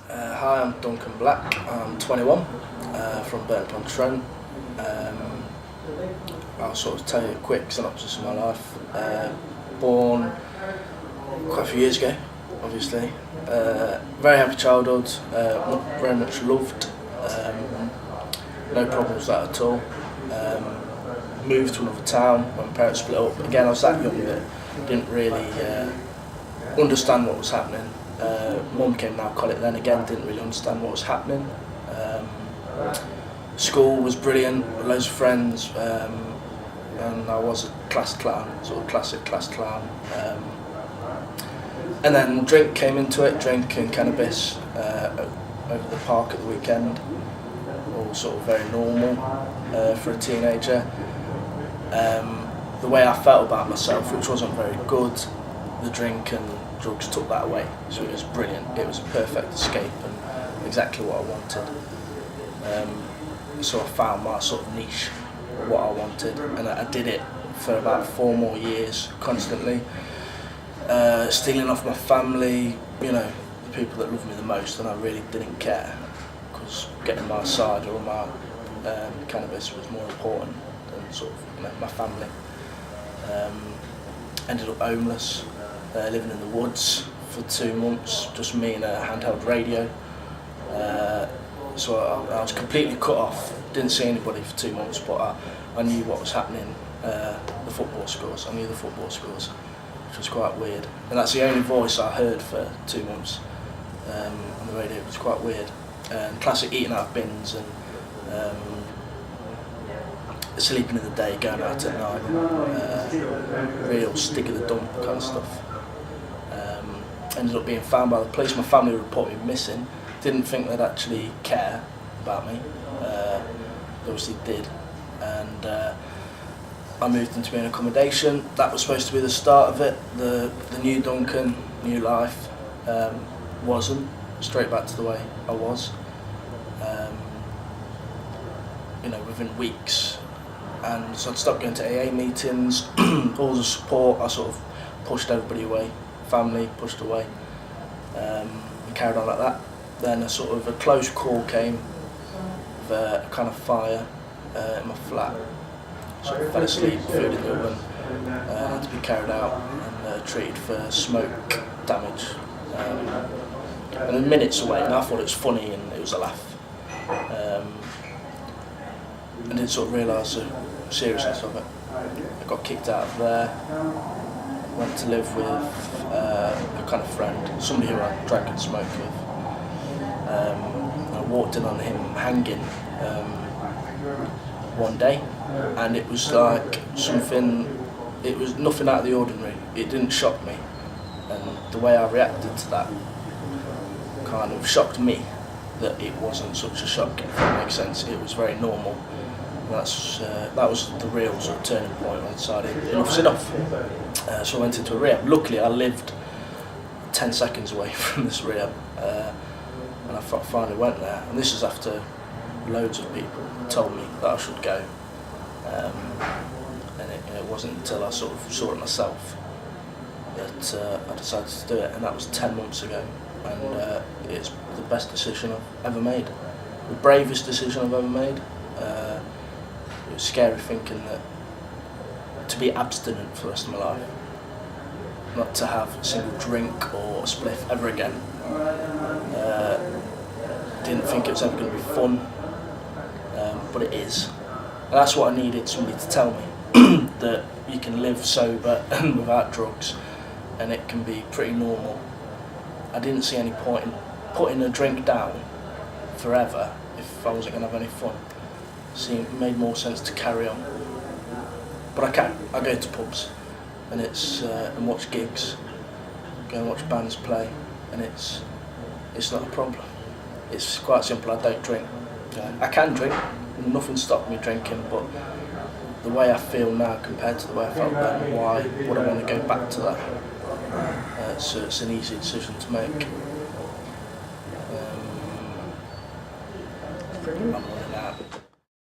Hi, I'm Duncan Black. I'm 21, from Burton-upon-Trent. I'll sort of tell you a quick synopsis of my life. Born quite a few years ago, obviously. Very happy childhood, very much loved. No problems with that at all. Moved to another town when my parents split up. Again, I was that young that didn't really understand what was happening. Mum came now, call it then again, didn't really understand what was happening. School was brilliant, loads of friends, and I was a class clown, sort of classic class clown. And then drink came into it, drink and cannabis over the park at the weekend, all sort of very normal for a teenager. The way I felt about myself, which wasn't very good, the drink and drugs took that away, so it was brilliant. It was a perfect escape and exactly what I wanted. So I found my sort of niche, what I wanted, and I did it for about 4 more years, constantly. Stealing off my family, you know, the people that loved me the most, and I really didn't care, because getting my side or my cannabis was more important than sort of, you know, my family. Ended up homeless, living in the woods for 2 months, just me and a handheld radio. So I was completely cut off, didn't see anybody for 2 months, but I knew what was happening, the football scores, I knew the football scores, which was quite weird. And that's the only voice I heard for 2 months on the radio. It was quite weird. Classic eating out of bins and sleeping in the day, going out at night, real stick of the dump kind of stuff. Ended up being found by the police. My family reported me missing. Didn't think they'd actually care about me. They obviously did. And I moved into an accommodation. That was supposed to be the start of it. The new Duncan, new life, wasn't. Straight back to the way I was. You know, within weeks. And so I'd stopped going to AA meetings, all the support, I sort of pushed everybody away, family pushed away, and carried on like that. Then a close call came with a kind of fire in my flat. Sort of fell asleep, food in the oven, had to be carried out and treated for smoke damage. And then minutes away, and I thought it was funny and it was a laugh. I didn't sort of realise the seriousness of it. I got kicked out of there, went to live with a kind of friend, somebody who I drank and smoked with. I walked in on him hanging one day, and it was like something, it was nothing out of the ordinary. It didn't shock me, and the way I reacted to that kind of shocked me, that it wasn't such a shock, if that makes sense. It was very normal. That was the real sort of turning point when I decided enough's enough. So I went into a rehab. Luckily I lived 10 seconds away from this rehab, and I finally went there. And this is after loads of people told me that I should go, and it wasn't until I sort of saw it myself that I decided to do it, and that was 10 months ago. And it's the best decision I've ever made, the bravest decision I've ever made. It was scary thinking that to be abstinent for the rest of my life, not to have a single drink or a spliff ever again. Didn't think it was ever going to be fun, but it is. And that's what I needed somebody to tell me, that you can live sober and without drugs, and it can be pretty normal. I didn't see any point in putting a drink down forever if I wasn't going to have any fun. It made more sense to carry on. But I can. I go to pubs and and watch gigs, go and watch bands play, and it's not a problem. It's quite simple. I don't drink. I can drink. Nothing stopped me drinking, but the way I feel now compared to the way I felt then, why would I want to go back to that? So it's an easy decision to make. I'm